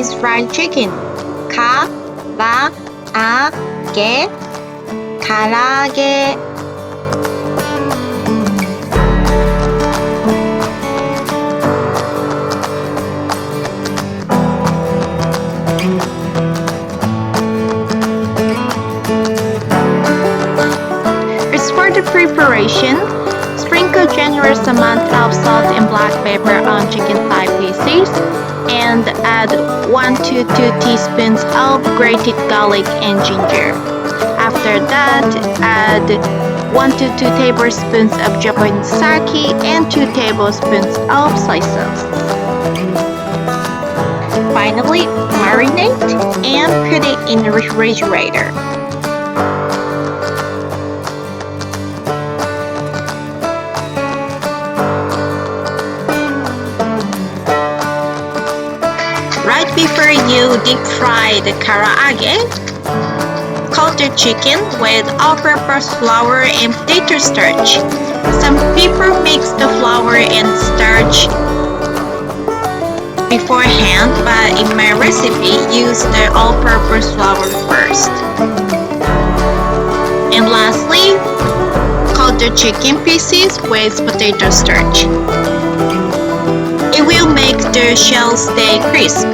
is fried chicken. Karaage, Karaage. As for the preparation, sprinkle generous amount of salt and black pepper on chicken thigh pieces and add 1 to 2 teaspoons of grated garlic and ginger. After that, add 1 to 2 tablespoons of Japanese sake and 2 tablespoons of soy sauce. Finally, marinate and put it in the refrigerator. Right before you deep fry the karaage, coat the chicken with all-purpose flour and potato starch. Some people mix the flour and starch beforehand, but in my recipe, use the all-purpose flour first. And lastly, coat the chicken pieces with potato starch. It will make the shell stay crisp.